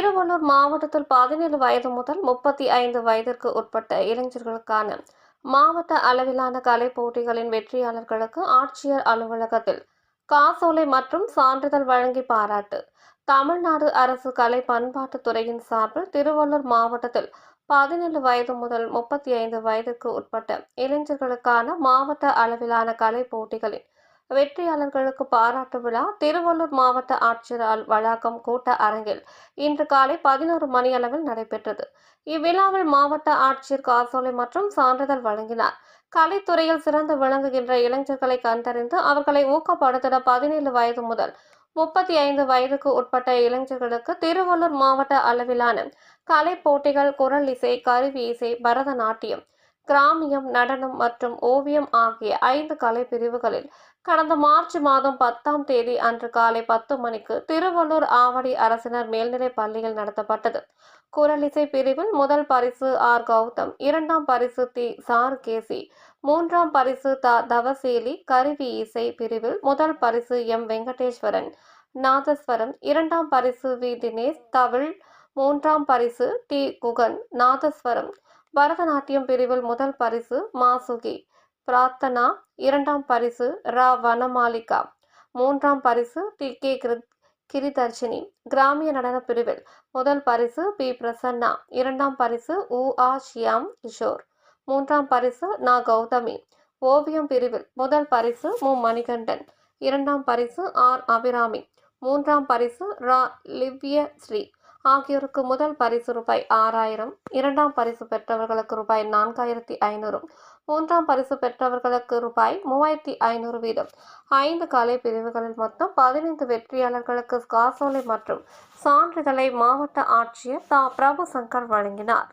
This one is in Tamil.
திருவள்ளூர் மாவட்டத்தில் 17 வயது முதல் 35 வயதிற்கு உட்பட்ட இளைஞர்களுக்கான மாவட்ட அளவிலான கலைப் போட்டிகளின் வெற்றியாளர்களுக்கு ஆட்சியர் அலுவலகத்தில் காசோலை மற்றும் சான்றிதழ் வழங்கி பாராட்டு. தமிழ்நாடு அரசு கலை பண்பாட்டுத் துறையின் சார்பில் திருவள்ளூர் மாவட்டத்தில் 17 வயது முதல் 35 வயதிற்கு உட்பட்ட இளைஞர்களுக்கான மாவட்ட அளவிலான கலைப் போட்டிகளின் வெற்றியாளர்களுக்கு பாராட்டு விழா திருவள்ளூர் மாவட்ட ஆட்சியர் வளாகம் கூட்ட அரங்கில் இன்று காலை 11 மணியளவில் நடைபெற்றது. இவ்விழாவில் மாவட்ட ஆட்சியர் காசோலை மற்றும் சான்றிதழ் வழங்கினார். கலைத்துறையில் சிறந்து விளங்குகின்ற இளைஞர்களை கண்டறிந்து அவர்களை ஊக்கப்படுத்திட 17 வயது முதல் 35 வயதுக்கு உட்பட்ட இளைஞர்களுக்கு திருவள்ளூர் மாவட்ட அளவிலான கலை போட்டிகள், குரல் இசை, கருவி இசை, பரதநாட்டியம், கிராமியம், நடனம் மற்றும் ஓவியம் ஆகிய 5 கலை பிரிவுகளில் கடந்த மார்ச் மாதம் 10ஆம் தேதி அன்று காலை 10 மணிக்கு திருவள்ளூர் ஆவடி அரசினர் மேல்நிலைப் பள்ளியில் நடத்தப்பட்டது. குரலிசை பிரிவில் முதல் பரிசு ஆர். கௌதம், 2ஆம் பரிசு தி. சாருகேசி, 3ஆம் பரிசு தவசேலி. கருவி இசை பிரிவில் முதல் பரிசு எம். வெங்கடேஸ்வரன், நாதஸ்வரம், 2ஆம் பரிசு வி. தினேஷ், தவில், 3ஆம் பரிசு டி. குகன், நாதஸ்வரம். பரதநாட்டியம் பிரிவில் முதல் பரிசு மாசுகி பிரார்த்தனா, 2ஆம் பரிசு ரா. வனமாலிகா, 3ஆம் பரிசு டி. கே. கிரிதர்ஷினி. கிராமிய நடன பிரிவில் முதல் பரிசு பி. பிரசன்னா, 2ஆம் பரிசு உ. ஆ. ஷியாம் கிஷோர், 3ஆம் பரிசு நா. கௌதமி. ஓவியம் பிரிவில் முதல் பரிசு மு. மணிகண்டன், 2ஆம் பரிசு ஆர். அபிராமி, 3ஆம் பரிசு ரா. லிவ்யஸ்ரீ ஆகியோருக்கு முதல் பரிசு ரூபாய் 6000, 2ஆம் பரிசு பெற்றவர்களுக்கு ரூபாய் 4500, 3ஆம் பரிசு பெற்றவர்களுக்கு ரூபாய் 3500 வீதம் 5 கலை பிரிவுகளில் மொத்தம் 15 வெற்றியாளர்களுக்கு காசோலை மற்றும் சான்றிதழை மாவட்ட ஆட்சியர் தா. பிரபுசங்கர் வழங்கினார்.